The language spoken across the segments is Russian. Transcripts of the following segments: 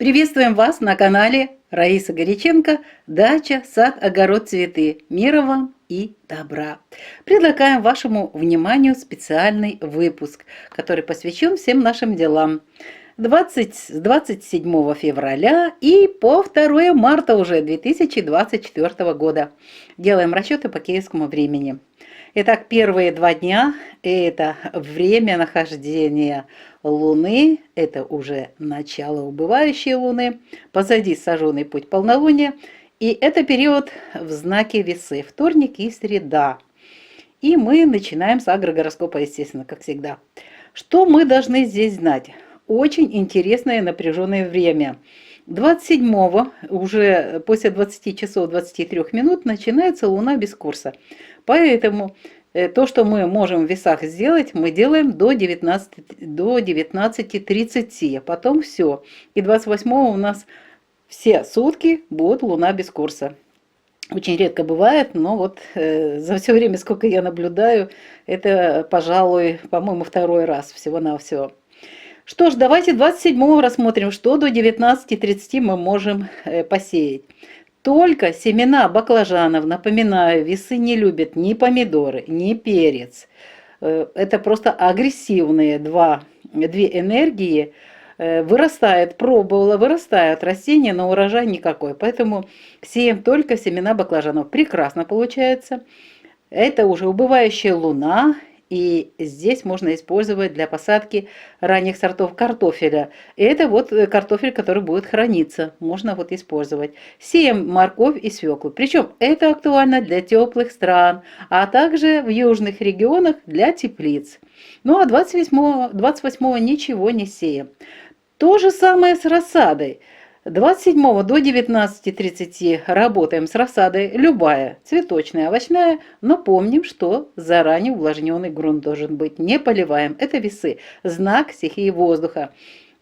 Приветствуем вас на канале Раиса Горяченко «Дача, сад, огород, цветы». Мира вам и добра. Предлагаем вашему вниманию специальный выпуск, который посвящен всем нашим делам. С 27 февраля и по 2 марта уже 2024 года. Делаем расчеты по киевскому времени. Итак, первые 2 дня – это время нахождения Луны, это уже начало убывающей Луны, позади сожженный путь полнолуния, и это период в знаке Весы, вторник и среда. И мы начинаем с агрогороскопа, естественно, как всегда. Что мы должны здесь знать? Очень интересное напряженное время. 27-го, уже после 20 часов 23 минут, начинается Луна без курса. Поэтому то, что мы можем в весах сделать, мы делаем до 19:30, а потом все. И 28-го у нас все сутки будет Луна без курса. Очень редко бывает, но вот за все время, сколько я наблюдаю, это, пожалуй, по-моему, 2-й раз всего-навсего. Что ж, давайте 27-го рассмотрим, что до 19:30 мы можем посеять. Только семена баклажанов, напоминаю, весы не любят ни помидоры, ни перец. Это просто агрессивные две энергии. Вырастают растения, но урожай никакой. Поэтому сеем только семена баклажанов. Прекрасно получается. Это уже убывающая луна. И здесь можно использовать для посадки ранних сортов картофеля. И это вот картофель, который будет храниться. Можно вот использовать. Сеем морковь и свеклу. Причем это актуально для теплых стран, а также в южных регионах для теплиц. Ну а 28-го ничего не сеем. То же самое с рассадой. 27 до 19:30 работаем с рассадой, любая, цветочная, овощная, но помним, что заранее увлажненный грунт должен быть, не поливаем. Это весы, знак стихии воздуха.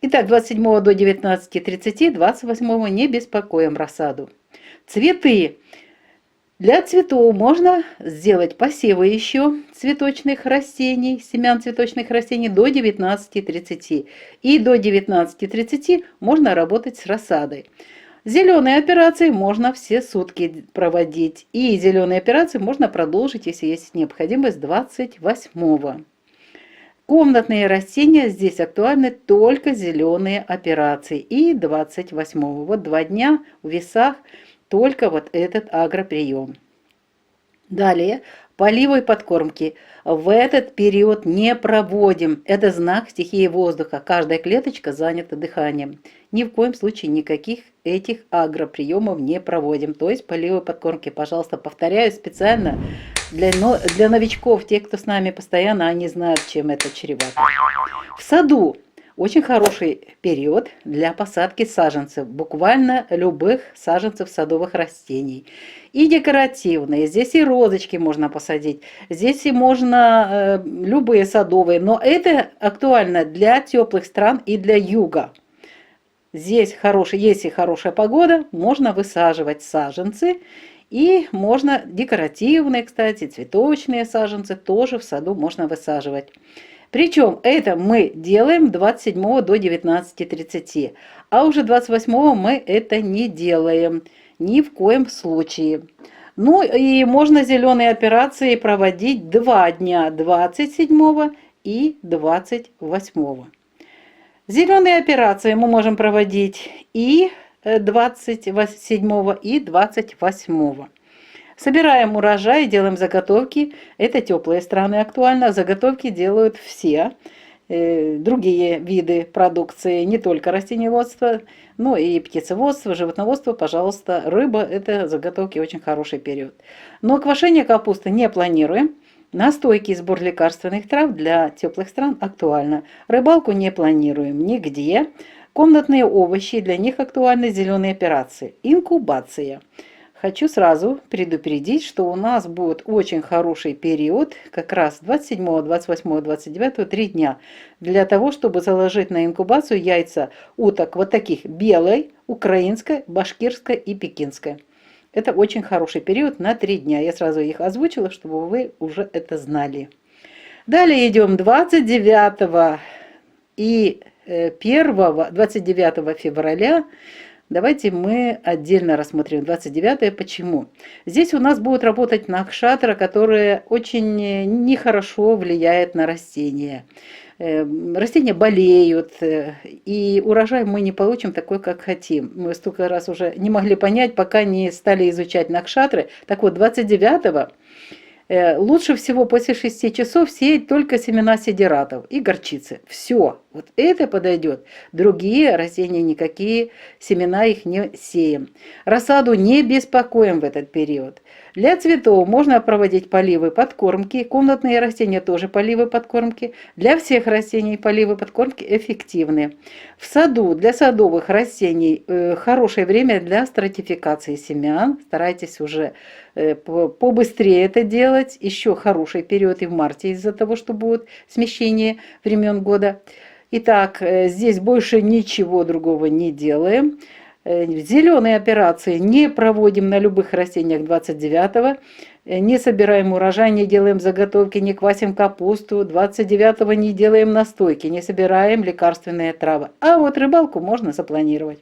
Итак, 27 до 19:30, 28 не беспокоим рассаду. Цветы. Для цветов можно сделать посевы еще цветочных растений, семян цветочных растений до 19:30. И до 19:30 можно работать с рассадой. Зеленые операции можно все сутки проводить. И зеленые операции можно продолжить, если есть необходимость, 28-го. Комнатные растения здесь актуальны только зеленые операции. И 28-го. Вот 2 дня в весах. Только вот этот агроприем. Далее, поливы и подкормки. В этот период не проводим. Это знак стихии воздуха. Каждая клеточка занята дыханием. Ни в коем случае никаких этих агроприемов не проводим. То есть поливы и подкормки, пожалуйста, повторяю специально для новичков, тех, кто с нами постоянно, они знают, чем это чревато. В саду. Очень хороший период для посадки саженцев, буквально любых саженцев садовых растений. И декоративные, здесь и розочки можно посадить, здесь и можно любые садовые, но это актуально для теплых стран и для юга. Здесь если хорошая погода, можно высаживать саженцы. И можно декоративные, кстати, цветочные саженцы тоже в саду можно высаживать. Причем это мы делаем 27 до 19:30, а уже 28 мы это не делаем ни в коем случае. Ну и можно зеленые операции проводить 2 дня, 27 и 28. Зеленые операции мы можем проводить и 27 и 28. Собираем урожай, делаем заготовки. Это теплые страны актуально. Заготовки делают все другие виды продукции, не только растениеводство, но и птицеводство, животноводство, пожалуйста. Рыба – это заготовки очень хороший период. Но квашение капусты не планируем. Настойки и сбор лекарственных трав для теплых стран актуально. Рыбалку не планируем нигде. Комнатные овощи, для них актуальны зеленые операции. Инкубация. Хочу сразу предупредить, что у нас будет очень хороший период, как раз 27, 28, 29, 3 дня, для того, чтобы заложить на инкубацию яйца уток вот таких: белой, украинской, башкирской и пекинской. Это очень хороший период на 3 дня. Я сразу их озвучила, чтобы вы уже это знали. Далее идем 29 и 29 февраля давайте мы отдельно рассмотрим 29-е. Почему? Здесь у нас будет работать накшатра, которая очень нехорошо влияет на растения. Растения болеют, и урожай мы не получим такой, как хотим. Мы столько раз уже не могли понять, пока не стали изучать накшатры. Так вот, 29-го лучше всего после 6 часов сеять только семена сидератов и горчицы. Все, вот это подойдет. Другие растения никакие, семена их не сеем. Рассаду не беспокоим в этот период. Для цветов можно проводить поливы подкормки. Комнатные растения тоже поливы подкормки. Для всех растений поливы подкормки эффективны. В саду для садовых растений хорошее время для стратификации семян. Старайтесь уже побыстрее это делать. Еще хороший период и в марте из-за того, что будет смещение времен года. Итак, здесь больше ничего другого не делаем. Зеленые операции не проводим на любых растениях 29-го. Не собираем урожай, не делаем заготовки, не квасим капусту. 29-го не делаем настойки, не собираем лекарственные травы. А вот рыбалку можно запланировать.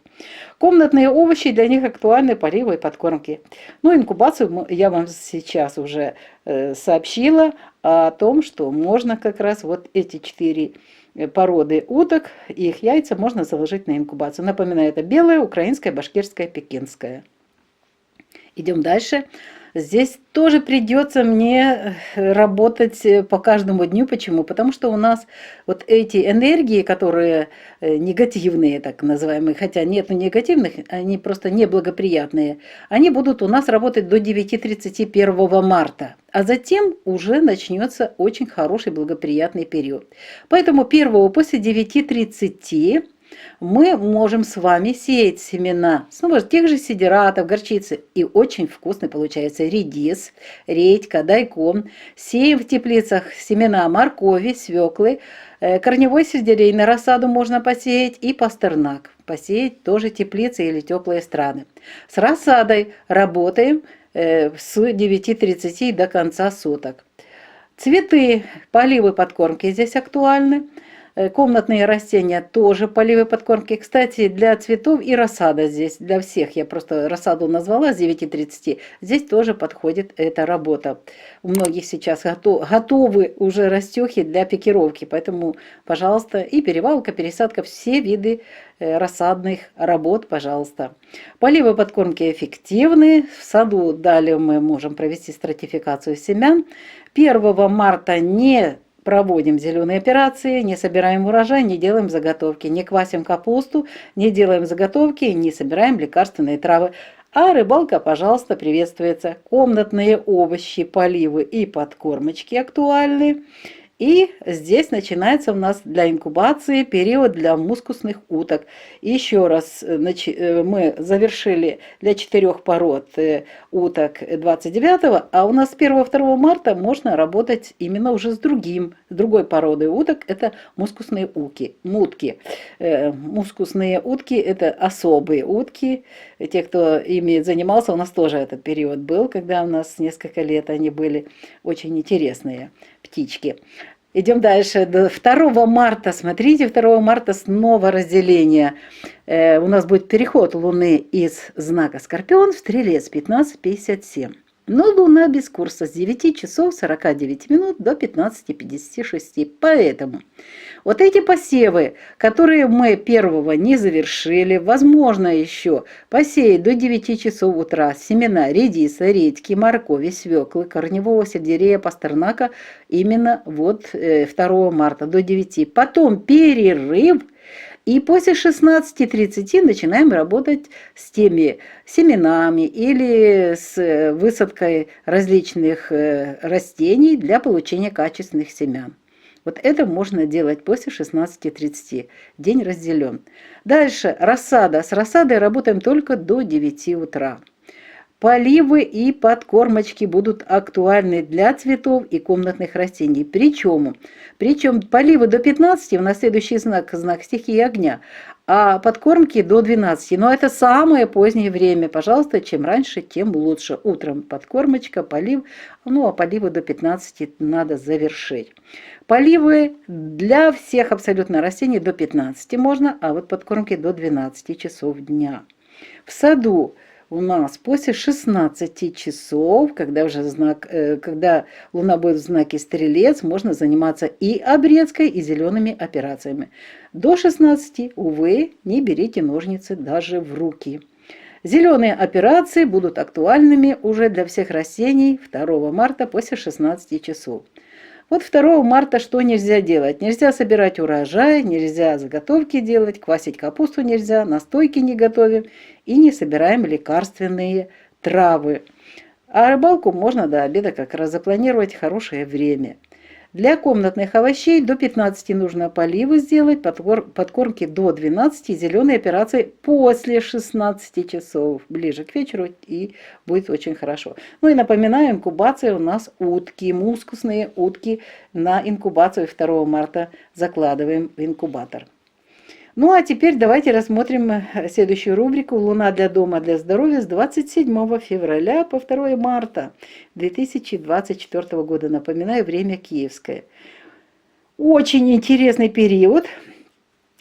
Комнатные овощи, для них актуальны поливы и подкормки. Ну, инкубацию я вам сейчас уже сообщила о том, что можно как раз вот эти 4 породы уток, их яйца можно заложить на инкубацию. Напоминаю, это белая, украинская, башкирская, пекинская. Идем дальше. Здесь тоже придется мне работать по каждому дню. Почему? Потому что у нас вот эти энергии, которые негативные, так называемые, хотя нет негативных, они просто неблагоприятные, они будут у нас работать до 9:31 марта. А затем уже начнется очень хороший благоприятный период. Поэтому первого после 9:30 мы можем с вами сеять семена снова тех же сидератов, горчицы. И очень вкусный получается редис, редька, дайкон. Сеем в теплицах семена моркови, свеклы, корневой сельдерей на рассаду можно посеять и пастернак. Посеять тоже теплицы или теплые страны. С рассадой работаем с 9:30 до конца суток. Цветы, поливы, подкормки здесь актуальны. Комнатные растения тоже поливы подкормки. Кстати, для цветов и рассада здесь, для всех, я просто рассаду назвала с 9:30, здесь тоже подходит эта работа. У многих сейчас готовы уже растехи для пикировки, поэтому, пожалуйста, и перевалка, пересадка, все виды рассадных работ, пожалуйста. Поливы подкормки эффективны. В саду далее мы можем провести стратификацию семян. 1 марта не проводим зеленые операции, не собираем урожай, не делаем заготовки, не квасим капусту, не делаем заготовки, не собираем лекарственные травы. А рыбалка, пожалуйста, приветствуется. Комнатные овощи, поливы и подкормочки актуальны. И здесь начинается у нас для инкубации период для мускусных уток. Еще раз мы завершили для 4 пород уток 29-го, а у нас с 1-2 марта можно работать именно уже с другой породой уток. Это мускусные утки. Мускусные утки – это особые утки. Те, кто ими занимался, у нас тоже этот период был, когда у нас несколько лет они были очень интересные птички. Идем дальше. 2 марта, смотрите, 2 марта снова разделение. У нас будет переход Луны из знака Скорпион в Стрелец 15:57. Но Луна без курса с 9 часов 49 минут до 15:56. Поэтому вот эти посевы, которые мы 1-го не завершили, возможно еще посеять до 9 часов утра семена редиса, редьки, моркови, свеклы, корневого сельдерея, пастернака именно вот 2 марта до 9. Потом перерыв. И после 16:30 начинаем работать с теми семенами или с высадкой различных растений для получения качественных семян. Вот это можно делать после 16:30. День разделен. Дальше рассада. С рассадой работаем только до 9 утра. Поливы и подкормочки будут актуальны для цветов и комнатных растений. Причем поливы до 15 у нас следующий знак стихии огня. а подкормки до 12. Но это самое позднее время. Пожалуйста, чем раньше, тем лучше. Утром подкормочка, полив. Ну, а поливы до 15 надо завершить. Поливы для всех абсолютно растений до 15 можно, а вот подкормки до 12 часов дня. В саду у нас после 16 часов, когда Луна будет в знаке Стрелец, можно заниматься и обрезкой, и зелеными операциями. До 16, увы, не берите ножницы даже в руки. Зеленые операции будут актуальными уже для всех растений 2 марта после 16 часов. Вот 2 марта что нельзя делать? Нельзя собирать урожай, нельзя заготовки делать, квасить капусту нельзя, настойки не готовим и не собираем лекарственные травы. А рыбалку можно до обеда как раз запланировать хорошее время. Для комнатных овощей до 15 нужно поливы сделать, подкормки до 12, зеленые операции после 16 часов, ближе к вечеру, и будет очень хорошо. Ну и напоминаю, инкубация у нас утки, мускусные утки на инкубацию 2 марта закладываем в инкубатор. Ну а теперь давайте рассмотрим следующую рубрику «Луна для дома, для здоровья» с 27 февраля по 2 марта 2024 года. Напоминаю, время киевское. Очень интересный период,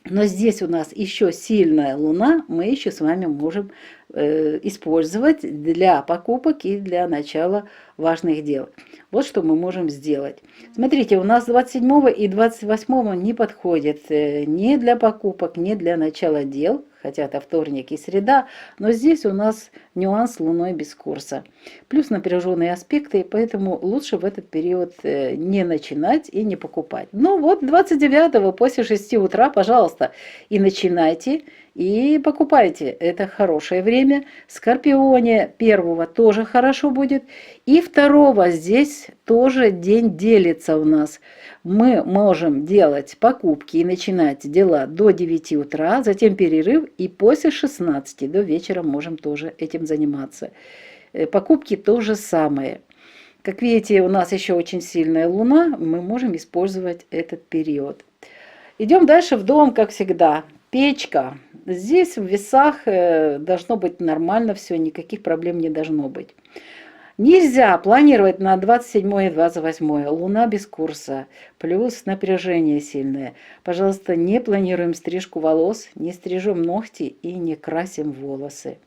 но здесь у нас еще сильная Луна, мы еще с вами можем использовать для покупок и для начала важных дел. Вот что мы можем сделать. Смотрите, у нас 27 и 28 не подходит ни для покупок, ни для начала дел, хотя это вторник и среда, но здесь у нас нюанс Луной без курса. Плюс напряженные аспекты, поэтому лучше в этот период не начинать и не покупать. Ну вот 29 после 6 утра, пожалуйста, и начинайте, и покупайте. Это хорошее время. Скорпионе 1 тоже хорошо будет. И 2 здесь тоже день делится у нас. Мы можем делать покупки и начинать дела до 9 утра, затем перерыв, и после 16 до вечера можем тоже этим заниматься. Покупки то же самое. Как видите, у нас еще очень сильная Луна, мы можем использовать этот период. Идем дальше в дом, как всегда. Печка. Здесь в весах должно быть нормально все, никаких проблем не должно быть. Нельзя планировать на 27 и 28. Луна без курса, плюс напряжение сильное. Пожалуйста, не планируем стрижку волос, не стрижем ногти и не красим волосы.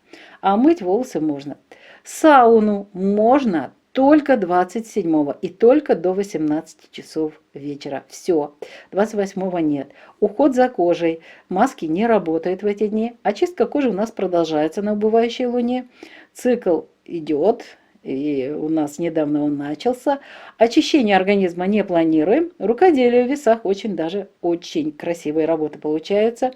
А мыть волосы можно. Сауну можно только 27 и только до 18 часов вечера. Все. 28 нет. Уход за кожей. Маски не работают в эти дни. Очистка кожи у нас продолжается на убывающей Луне. Цикл идет. И у нас недавно он начался. Очищение организма не планируем. Рукоделие в весах очень красивая работа получается.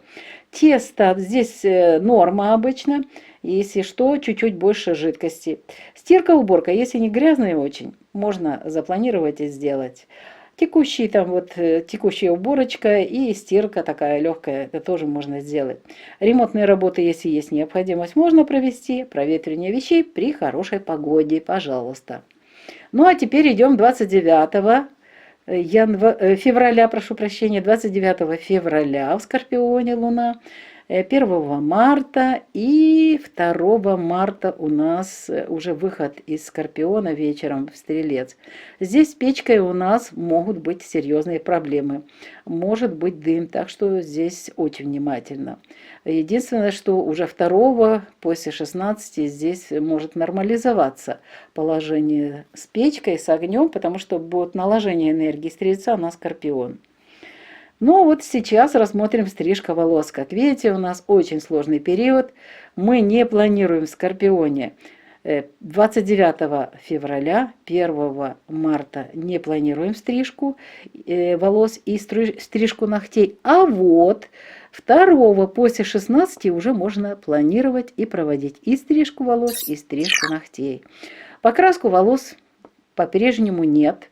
Тесто здесь норма обычно. Если что, чуть-чуть больше жидкости. Стирка, уборка. Если не грязные очень, можно запланировать и сделать. Текущая уборочка и стирка такая легкая, это тоже можно сделать. Ремонтные работы, если есть необходимость, можно провести. Проветривание вещей при хорошей погоде, пожалуйста. Ну а теперь идем 29 февраля, 29 февраля в Скорпионе Луна. 1 марта и 2 марта у нас уже выход из Скорпиона вечером в Стрелец. Здесь с печкой у нас могут быть серьезные проблемы. Может быть дым, так что здесь очень внимательно. Единственное, что уже 2 после 16 здесь может нормализоваться положение с печкой, с огнем, потому что будет наложение энергии Стрельца на Скорпион. Ну вот сейчас рассмотрим стрижка волос. Как видите, у нас очень сложный период. Мы не планируем в Скорпионе 29 февраля, 1 марта не планируем стрижку волос и стрижку ногтей. А вот 2 после 16 уже можно планировать и проводить и стрижку волос, и стрижку ногтей. Покраску волос по-прежнему нет.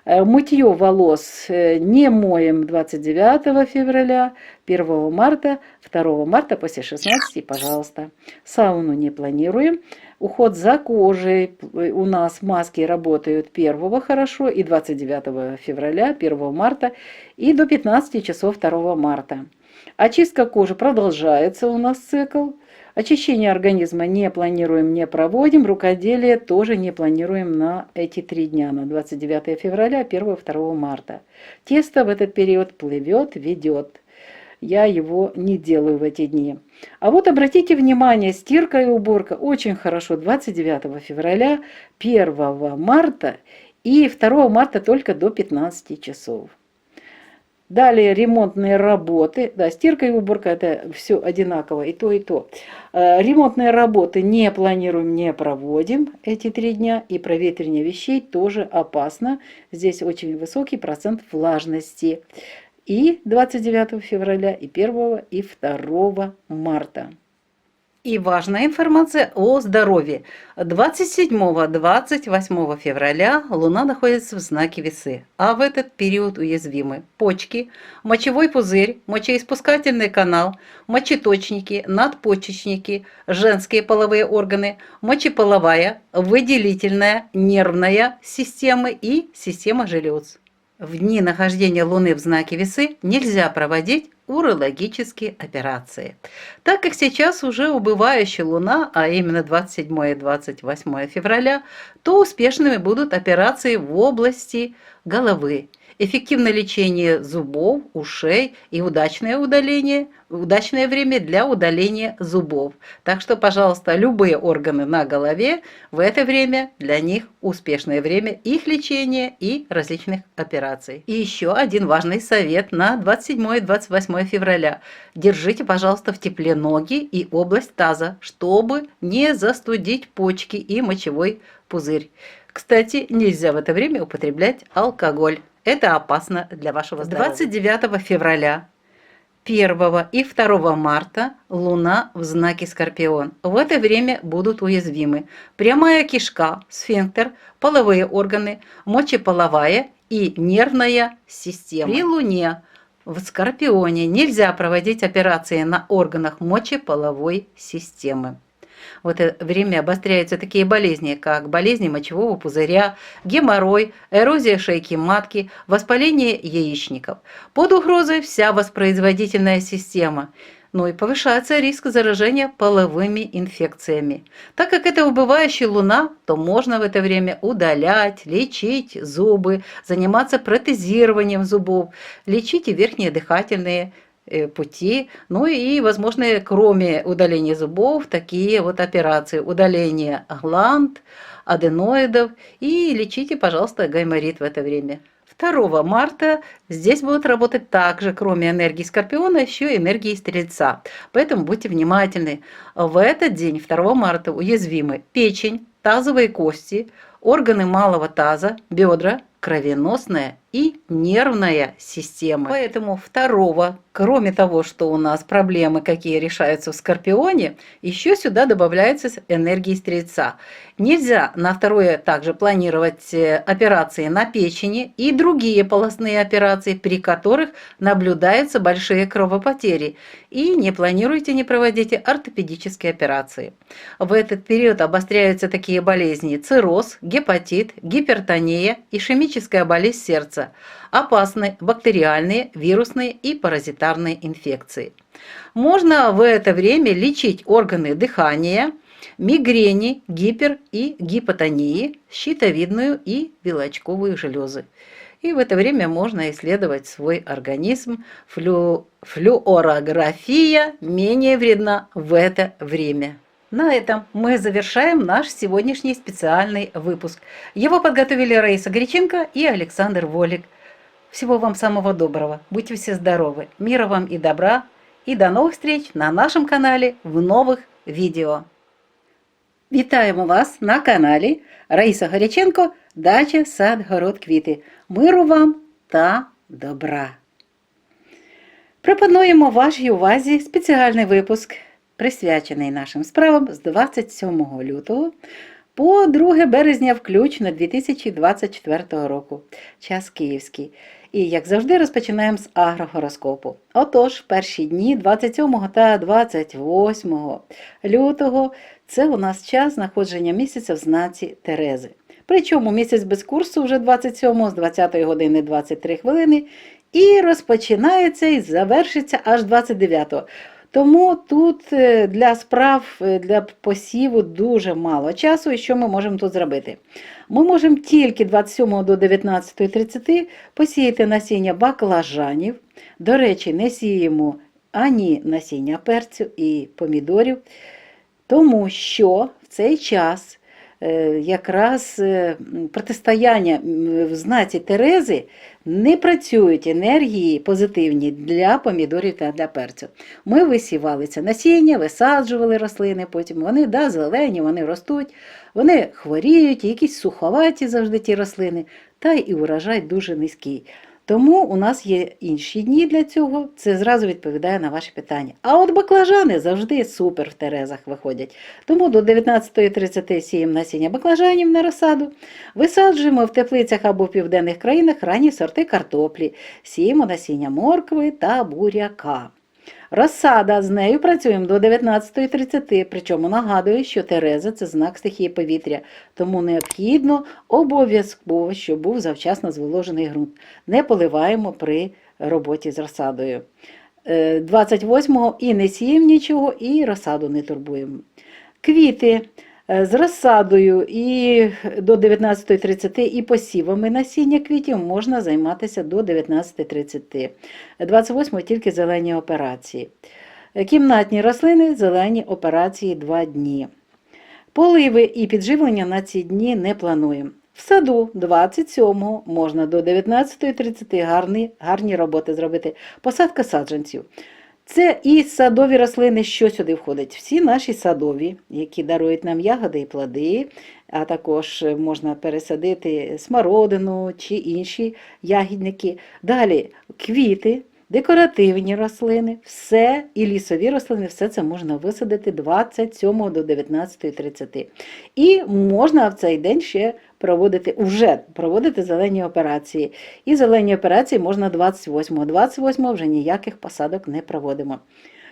Мытье волос не моем 29 февраля, 1 марта, 2 марта после 16, пожалуйста. Сауну не планируем. Уход за кожей. У нас маски работают 1 хорошо и 29 февраля, 1 марта и до 15 часов 2 марта. Очистка кожи продолжается у нас цикл. Очищение организма не планируем, не проводим. Рукоделие тоже не планируем на эти 3 дня, на 29 февраля, 1-2 марта. Тесто в этот период плывет, ведет. Я его не делаю в эти дни. А вот обратите внимание, стирка и уборка очень хорошо 29 февраля, 1 марта и 2 марта только до 15 часов. Далее ремонтные работы, да, стирка и уборка это все одинаково, и то, и то. Ремонтные работы не планируем, не проводим эти 3 дня, и проветривание вещей тоже опасно. Здесь очень высокий процент влажности. И 29 февраля, и 1, и 2 марта. И важная информация о здоровье. 27-28 февраля Луна находится в знаке Весы, а в этот период уязвимы почки, мочевой пузырь, мочеиспускательный канал, мочеточники, надпочечники, женские половые органы, мочеполовая, выделительная, нервная системы и система желез. В дни нахождения Луны в знаке Весы нельзя проводить урологические операции, так как сейчас уже убывающая Луна, а именно 27 и 28 февраля, то успешными будут операции в области головы, эффективное лечение зубов, ушей и удачное время для удаления зубов. Так что, пожалуйста, любые органы на голове в это время для них успешное время их лечения и различных операций. И еще один важный совет на 27 и 28 февраля. Держите, пожалуйста, в тепле ноги и область таза, чтобы не застудить почки и мочевой пузырь. Кстати, нельзя в это время употреблять алкоголь. Это опасно для вашего здоровья. 29 февраля, 1 и 2 марта Луна в знаке Скорпион. В это время будут уязвимы прямая кишка, сфинктер, половые органы, мочеполовая и нервная система. При Луне в Скорпионе нельзя проводить операции на органах мочеполовой системы. В это время обостряются такие болезни, как болезни мочевого пузыря, геморрой, эрозия шейки матки, воспаление яичников. Под угрозой вся воспроизводительная система. Ну и повышается риск заражения половыми инфекциями. Так как это убывающая Луна, то можно в это время удалять, лечить зубы, заниматься протезированием зубов, лечить и верхние дыхательные пути, ну и возможно, кроме удаления зубов, такие вот операции: удаление гланд, аденоидов, и лечите, пожалуйста, гайморит в это время. 2 марта здесь будут работать также, кроме энергии Скорпиона, еще и энергии Стрельца. Поэтому будьте внимательны. В этот день, 2 марта, уязвимы печень, тазовые кости, органы малого таза, бедра, кровеносная и нервная система. Поэтому 2, кроме того, что у нас проблемы какие решаются в Скорпионе, еще сюда добавляется энергия Стрельца. Нельзя на 2 также планировать операции на печени и другие полостные операции, при которых наблюдаются большие кровопотери. И не планируйте, не проводите ортопедические операции. В этот период обостряются такие болезни: цирроз, гепатит, гипертония, ишемическая болезнь сердца, опасны бактериальные, вирусные и паразитарные инфекции. Можно в это время лечить органы дыхания, мигрени, гипер- и гипотонии, щитовидную и белочковую железы. И в это время можно исследовать свой организм. Флюорография менее вредна в это время. На этом мы завершаем наш сегодняшний специальный выпуск. Его подготовили Раиса Греченко и Александр Волик. Всего вам самого доброго. Будьте все здоровы. Мира вам и добра. И до новых встреч на нашем канале в новых відео. Вітаємо вас на каналі Раїса Горяченко «Дача, сад, город, квіти». Миру вам та добра. Пропонуємо вашій увазі спеціальний випуск, присвячений нашим справам з 27 лютого по 2 березня включно 2024 року. Час київський. І, як завжди, розпочинаємо з агрогороскопу. Отож, в перші дні 27 та 28 лютого це у нас час знаходження місяця в знаці Терези. Причому місяць без курсу вже 27 з 20 години 23 хвилини і розпочинається і завершиться аж 29-го. Тому тут для справ, для посіву дуже мало часу. І що ми можемо тут зробити? Ми можемо тільки 27 до 19:30 посіяти насіння баклажанів. До речі, не сіємо ані насіння перцю і помідорів, тому що в цей час якраз протистояння в знаці Терези не працюють енергії позитивні для помідорів та для перцю. Ми висівали це насіння, висаджували рослини, потім вони зелені, вони ростуть, вони хворіють, якісь суховаті завжди ті рослини, та і урожай дуже низький. Тому у нас є інші дні для цього, це зразу відповідає на ваші питання. А от баклажани завжди супер в Терезах виходять. Тому до 19:30 сіємо насіння баклажанів на розсаду, висаджуємо в теплицях або в південних країнах ранні сорти картоплі, сіємо насіння моркви та буряка. Розсада, з нею працюємо до 19:30, причому нагадую, що Тереза – це знак стихії повітря, тому необхідно обов'язково, щоб був завчасно зволожений ґрунт. Не поливаємо при роботі з розсадою. 28-го і не сіємо нічого, і розсаду не турбуємо. Квіти з розсадою і до 19:30 і посівами насіння квітів можна займатися до 19:30. 28-го тільки зелені операції. Кімнатні рослини, зелені операції 2 дні. Поливи і підживлення на ці дні не плануємо. В саду 27-го можна до 19:30 гарні роботи зробити. Посадка саджанців. Це і садові рослини, що сюди входить. Всі наші садові, які дарують нам ягоди і плоди, а також можна пересадити смородину чи інші ягідники. Далі квіти, декоративні рослини, все і лісові рослини, все це можна висадити 27 до 19:30. І можна в цей день ще проводити зелені операції. І зелені операції можна 28-го. 28-го вже ніяких посадок не проводимо.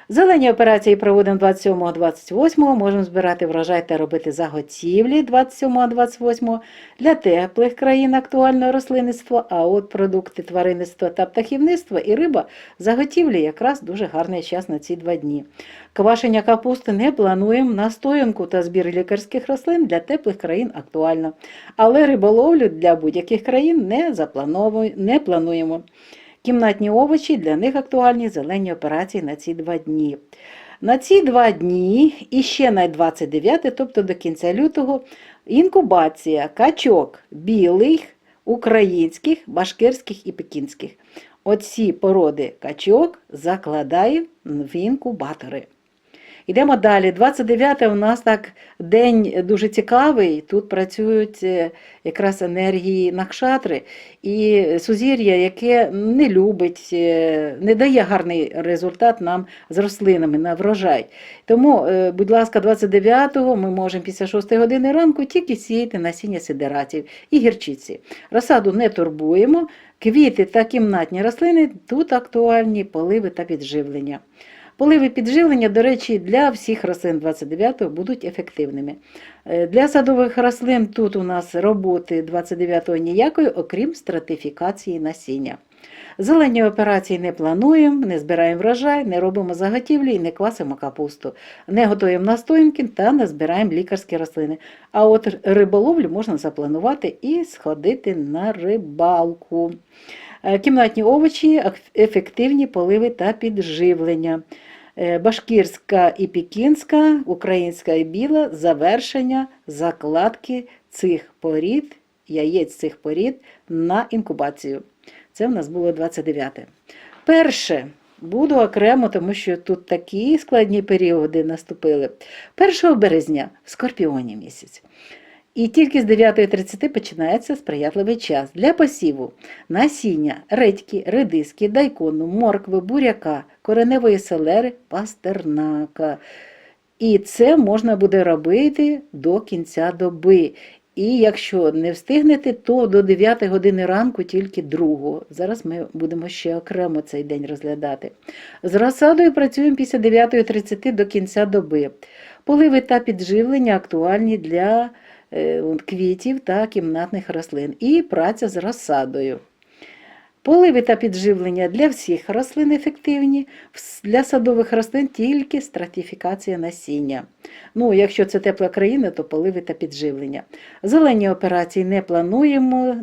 Зелені операції проводимо 27-28, можемо збирати врожай та робити заготівлі 27-28. Для теплих країн актуально рослинництво, а от продукти тваринництва та птахівництва і риба заготівлі якраз дуже гарний час на ці 2 дні. Квашення капусти не плануємо, настоянку та збір лікарських рослин для теплих країн актуально. Але риболовлю для будь-яких країн не плануємо. Кімнатні овочі, для них актуальні зелені операції на ці 2 дні. На ці 2 дні і ще на 29, тобто до кінця лютого, інкубація качок білих, українських, башкирських і пекінських. Оці породи качок закладаємо в інкубатори. Йдемо далі. 29 у нас так день дуже цікавий. Тут працюють якраз енергії накшатри і сузір'я, яке не любить, не дає гарний результат нам з рослинами на врожай. Тому, будь ласка, 29-го ми можемо після 6 години ранку тільки сіяти насіння сидератів і гірчиці. Розсаду не турбуємо, квіти та кімнатні рослини тут актуальні, поливи та підживлення. Поливи підживлення, до речі, для всіх рослин 29-го будуть ефективними. Для садових рослин тут у нас роботи 29-го ніякої, окрім стратифікації насіння. Зелені операції не плануємо, не збираємо врожай, не робимо заготівлі і не квасимо капусту. Не готуємо настоянки та не збираємо лікарські рослини. А от риболовлю можна запланувати і сходити на рибалку. Кімнатні овочі, ефективні поливи та підживлення. Башкирська і пекінська, українська і біла, завершення закладки цих порід, яєць цих порід на інкубацію. Це в нас було 29-те. Перше, буду окремо, тому що тут такі складні періоди наступили. 1 березня, в Скорпіоні місяць. І тільки з 9:30 починається сприятливий час для посіву насіння редьки, редиски, дайкону, моркви, буряка, кореневої селери, пастернака. І це можна буде робити до кінця доби. І якщо не встигнете, то до 9 години ранку тільки 2. Зараз ми будемо ще окремо цей день розглядати. З розсадою працюємо після 9:30 до кінця доби. Поливи та підживлення актуальні для квітів та кімнатних рослин. І праця з розсадою. Поливи та підживлення для всіх рослин ефективні, для садових рослин тільки стратифікація насіння. Ну, якщо це тепла країна, то поливи та підживлення. Зелені операції не плануємо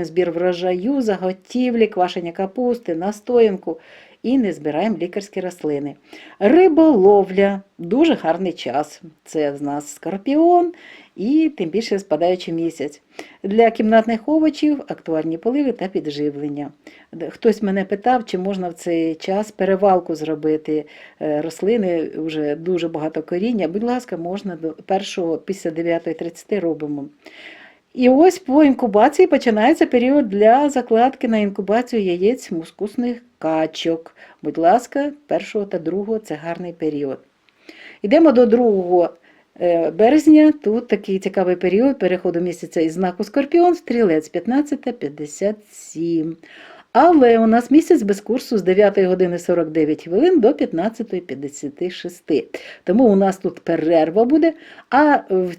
збір врожаю, заготівлі, квашення капусти, настоянку і не збираємо лікарські рослини. Риболовля – дуже гарний час. Це в нас скорпіон і тим більше спадаючий місяць. Для кімнатних овочів актуальні поливи та підживлення. Хтось мене питав, чи можна в цей час перевалку зробити. Рослини вже дуже багато коріння. Будь ласка, можна до 1-го після 9:30 робимо. І ось по інкубації починається період для закладки на інкубацію яєць мускусних качок. Будь ласка, 1 та 2 – це гарний період. Йдемо до 2 березня. Тут такий цікавий період переходу місяця із знаку Скорпіон в Стрілець 15:57. Але у нас місяць без курсу з 9:49 до 15:56. Тому у нас тут перерва буде, а в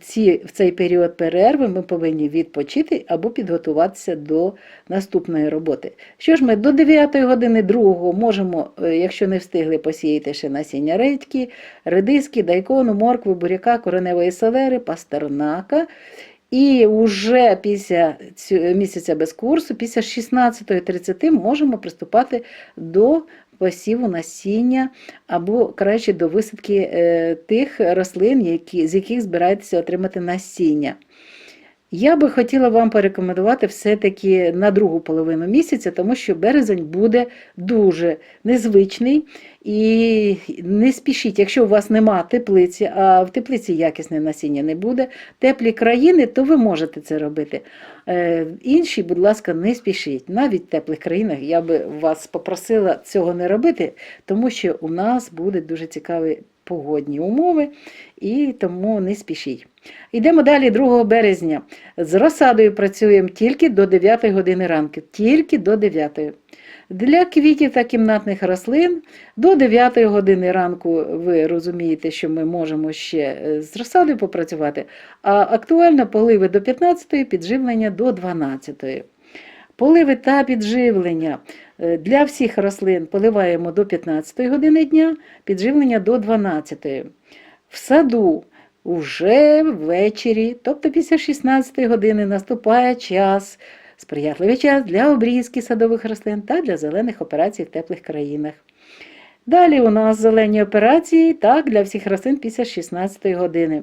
цей період перерви ми повинні відпочити або підготуватися до наступної роботи. Що ж ми до 9:02 можемо, якщо не встигли, посіяти ще насіння редьки, редиски, дайкону, моркви, буряка, кореневої селери, пастернака. І вже після місяця без курсу, після 16:30 можемо приступати до посіву насіння або краще до висадки тих рослин, з яких збираєтеся отримати насіння. Я би хотіла вам порекомендувати все-таки на другу половину місяця, тому що березень буде дуже незвичний. І не спішіть, якщо у вас нема теплиці, а в теплиці якісне насіння не буде, теплі країни, то ви можете це робити. Інші, будь ласка, не спішіть. Навіть в теплих країнах я би вас попросила цього не робити, тому що у нас будуть дуже цікаві погодні умови, і тому не спішіть. Йдемо далі 2 березня. З розсадою працюємо тільки до 9 години ранку. Тільки до 9. Для квітів та кімнатних рослин до 9 години ранку ви розумієте, що ми можемо ще з розсадою попрацювати, а актуально поливи до 15-ї, підживлення до 12-ї. Поливи та підживлення для всіх рослин поливаємо до 15 години дня, підживлення до 12. В саду вже ввечері, тобто після 16 години наступає час, сприятливий час для обрізки садових рослин та для зелених операцій в теплих країнах. Далі у нас зелені операції так, для всіх рослин після 16 години.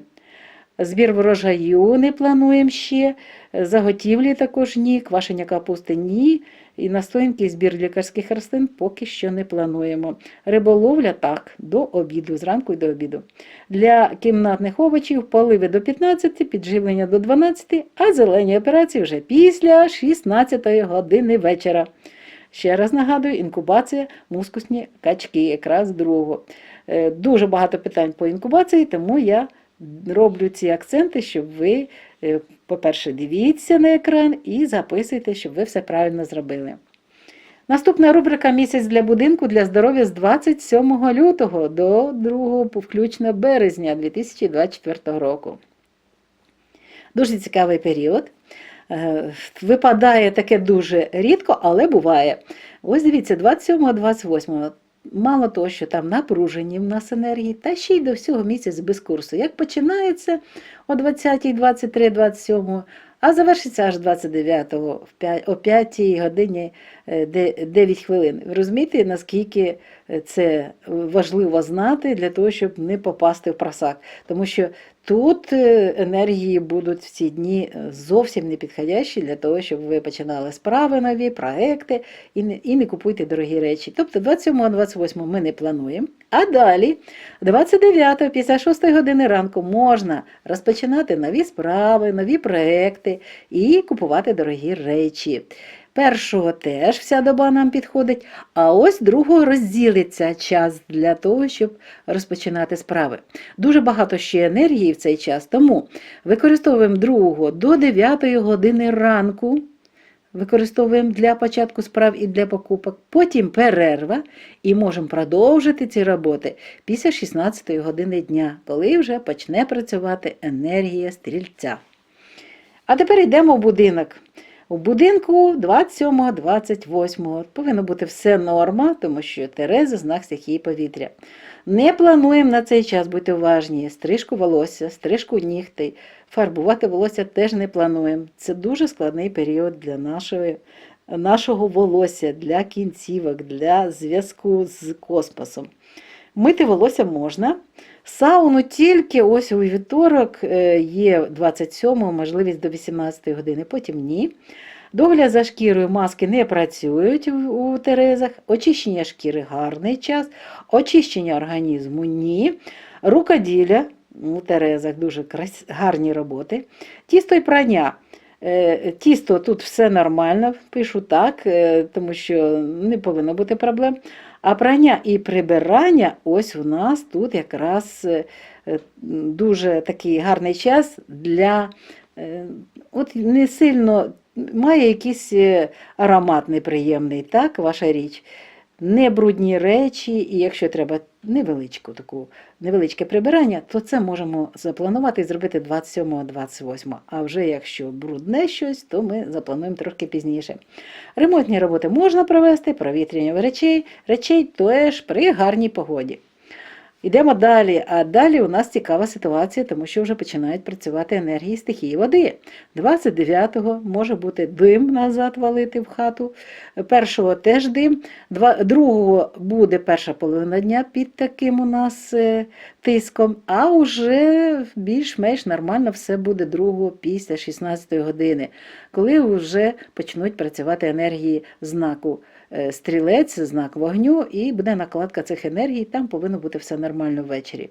Збір врожаю не плануємо ще, заготівлі також ні, квашення капусти ні, і настоянки, збір лікарських рослин поки що не плануємо. Риболовля так, до обіду, зранку і до обіду. Для кімнатних овочів поливи до 15, підживлення до 12, а зелені операції вже після 16 години вечора. Ще раз нагадую, інкубація мускусні качки, якраз 2. Дуже багато питань по інкубації, тому я роблю ці акценти, щоб ви, по-перше, дивіться на екран і записуйте, щоб ви все правильно зробили. Наступна рубрика «Місяць для будинку для здоров'я» з 27 лютого до 2 включно березня 2024 року. Дуже цікавий період. Випадає таке дуже рідко, але буває. Ось дивіться, 27-28. Мало того, що там напружені в нас енергії, та ще й до всього місяць без курсу. Як починається о 20-й, 23, 27, а завершиться аж 29-го, о 5-й годині 9 хвилин. Ви розумієте, наскільки це важливо знати для того, щоб не попасти в просак. Тому що тут енергії будуть в ці дні зовсім не підходящі для того, щоб ви починали справи нові, проекти і не купуйте дорогі речі. Тобто 27-28 ми не плануємо. А далі, 29-го, після 6 години ранку можна розпочинати нові справи, нові проекти і купувати дорогі речі. 1-го теж вся доба нам підходить, а ось 2-го розділиться час для того, щоб розпочинати справи. Дуже багато ще енергії в цей час, тому використовуємо 2-го до 9 години ранку, використовуємо для початку справ і для покупок, потім перерва і можемо продовжити ці роботи після 16 години дня, коли вже почне працювати енергія стрільця. А тепер йдемо в будинок. У будинку 27-28 повинно бути все норма, тому що Терези – знак стихії повітря. Не плануємо на цей час, будьте уважні, стрижку волосся, стрижку нігтей, фарбувати волосся теж не плануємо. Це дуже складний період для нашого волосся, для кінцівок, для зв'язку з космосом. Мити волосся можна. Сауну тільки ось у вівторок є 27-го, можливість до 18 години, потім ні. Догляд за шкірою, маски не працюють у Терезах. Очищення шкіри – гарний час. Очищення організму – ні. Рукоділля у Терезах – дуже гарні роботи. Тісто і прання. Тісто тут все нормально, пишу так, тому що не повинно бути проблем. А прання і прибирання, ось у нас тут якраз дуже такий гарний час для, от не сильно, має якийсь аромат неприємний, так, ваша річ. Не брудні речі, і якщо треба невеличке прибирання, то це можемо запланувати і зробити 27-28. А вже якщо брудне щось, то ми заплануємо трошки пізніше. Ремонтні роботи можна провести, провітрювання речей теж при гарній погоді. Йдемо далі, а далі у нас цікава ситуація, тому що вже починають працювати енергії стихії води. 29-го може бути дим назад валити в хату, 1-го теж дим, 2-го буде перша половина дня під таким у нас тиском, а вже більш-менш нормально все буде 2-го після 16-ї години, коли вже почнуть працювати енергії знаку стрілець, знак вогню, і буде накладка цих енергій, там повинно бути все нормально ввечері.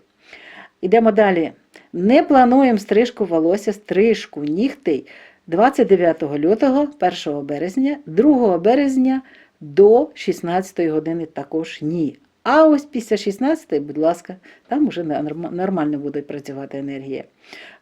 Йдемо далі. Не плануємо стрижку волосся, стрижку нігтей 29 лютого, 1 березня, 2 березня до 16 години також ні. А ось після 16-ї, будь ласка, там вже нормально буде працювати енергія.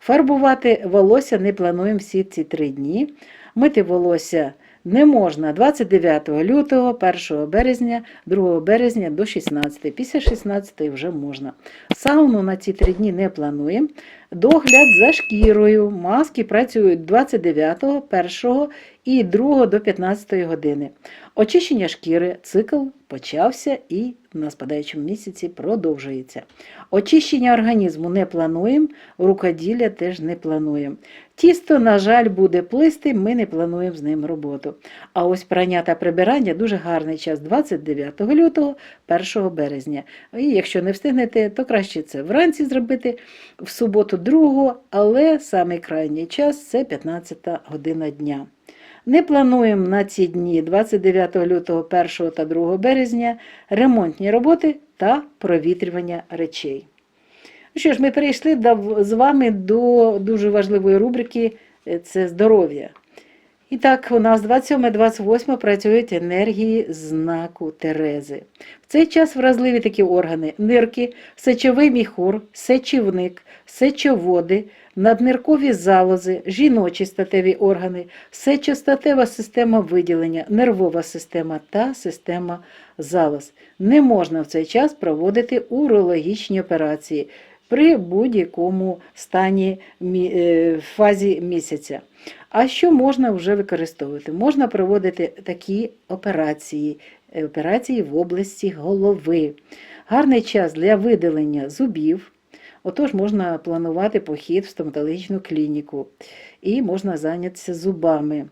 Фарбувати волосся не плануємо всі ці 3 дні. Мити волосся не можна 29 лютого, 1 березня, 2 березня до 16. Після 16 вже можна. Сауну на ці 3 дні не плануємо. Догляд за шкірою. Маски працюють 29, 1 і 2 до 15 години. Очищення шкіри. Цикл почався і на спадаючому місяці продовжується. Очищення організму не плануємо, рукоділля теж не плануємо. Тісто, на жаль, буде плисти, ми не плануємо з ним роботу. А ось прання та прибирання дуже гарний час 29 лютого, 1 березня. І якщо не встигнете, то краще це вранці зробити, в суботу 2, але самий крайній час – це 15 година дня. Не плануємо на ці дні 29 лютого, 1 та 2 березня ремонтні роботи та провітрювання речей. Що ж, ми перейшли з вами до дуже важливої рубрики – це здоров'я. І так, у нас 27-28 працюють енергії знаку Терези. В цей час вразливі такі органи – нирки, сечовий міхур, сечівник, сечоводи, надниркові залози, жіночі статеві органи, сечостатева система виділення, нервова система та система залоз. Не можна в цей час проводити урологічні операції при будь-якому фазі місяця. А що можна вже використовувати? Можна проводити такі операції в області голови. Гарний час для видалення зубів. Отож, можна планувати похід в стоматологічну клініку і можна зайнятися зубами.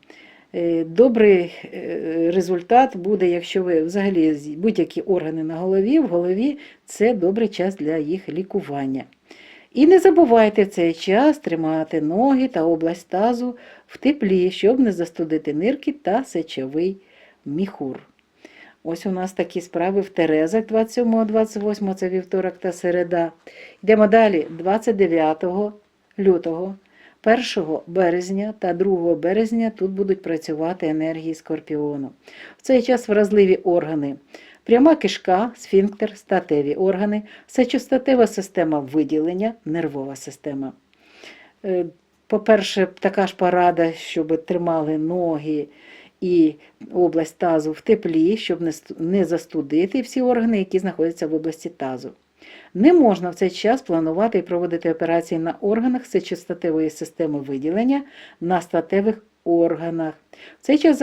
Добрий результат буде, якщо ви взагалі будь-які органи на голові, в голові це добрий час для їх лікування. І не забувайте в цей час тримати ноги та область тазу в теплі, щоб не застудити нирки та сечовий міхур. Ось у нас такі справи в Терезах 27-28, це вівторок та середа. Йдемо далі. 29 лютого, 1 березня та 2 березня тут будуть працювати енергії Скорпіону. В цей час вразливі органи. Пряма кишка, сфінктер, статеві органи, сечостатева система виділення, нервова система. По-перше, така ж порада, щоб тримали ноги і область тазу в теплі, щоб не застудити всі органи, які знаходяться в області тазу. Не можна в цей час планувати і проводити операції на органах сечостатевої системи виділення, на статевих органах. В цей час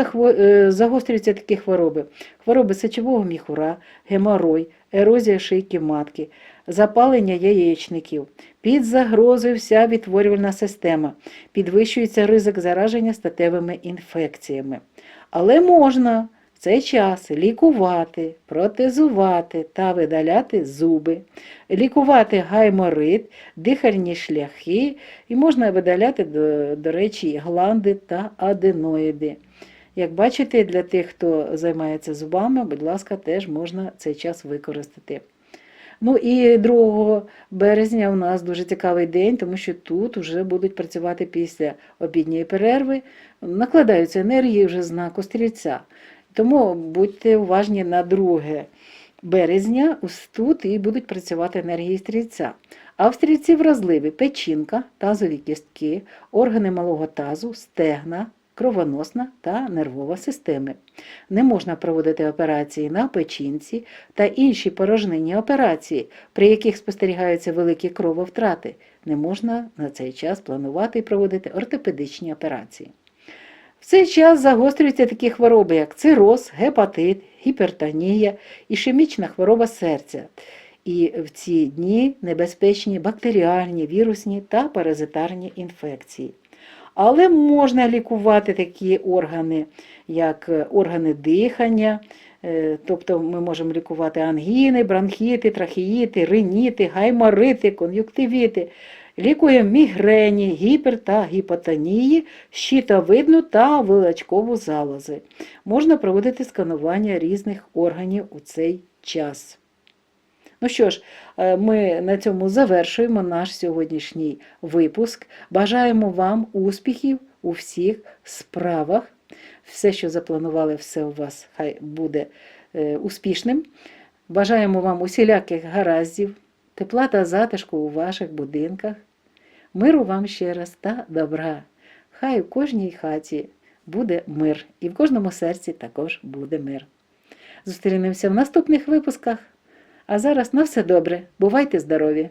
загострюються такі хвороби. Хвороби сечового міхура, геморой, ерозія шийки матки, запалення яєчників. Під загрозою вся відтворювальна система. Підвищується ризик зараження статевими інфекціями. Але можна в цей час лікувати, протезувати та видаляти зуби, лікувати гайморит, дихальні шляхи і можна видаляти, до речі, гланди та аденоїди. Як бачите, для тих, хто займається зубами, будь ласка, теж можна цей час використати. Ну і 2 березня у нас дуже цікавий день, тому що тут вже будуть працювати після обідньої перерви, накладаються енергії вже знаку Стрільця. Тому будьте уважні на 2 березня, тут і будуть працювати енергії Стрільця. А в Стрільці вразливі печінка, тазові кістки, органи малого тазу, стегна, кровоносна та нервова системи. Не можна проводити операції на печінці та інші порожнинні операції, при яких спостерігаються великі крововтрати. Не можна на цей час планувати і проводити ортопедичні операції. В цей час загострюються такі хвороби, як цироз, гепатит, гіпертонія, ішемічна хвороба серця. І в ці дні небезпечні бактеріальні, вірусні та паразитарні інфекції. Але можна лікувати такі органи, як органи дихання, тобто ми можемо лікувати ангіни, бронхіти, трахеїти, риніти, гайморити, кон'юктивіти. Лікуємо мігрені, гіпер- та гіпотонії, щитовидну та вилочкову залози. Можна проводити сканування різних органів у цей час. Ну що ж, ми на цьому завершуємо наш сьогоднішній випуск. Бажаємо вам успіхів у всіх справах. Все, що запланували, все у вас хай буде успішним. Бажаємо вам усіляких гараздів, тепла та затишку у ваших будинках. Миру вам ще раз та добра. Хай у кожній хаті буде мир, і в кожному серці також буде мир. Зустрінемося в наступних випусках. А зараз на все добре. Бувайте здорові!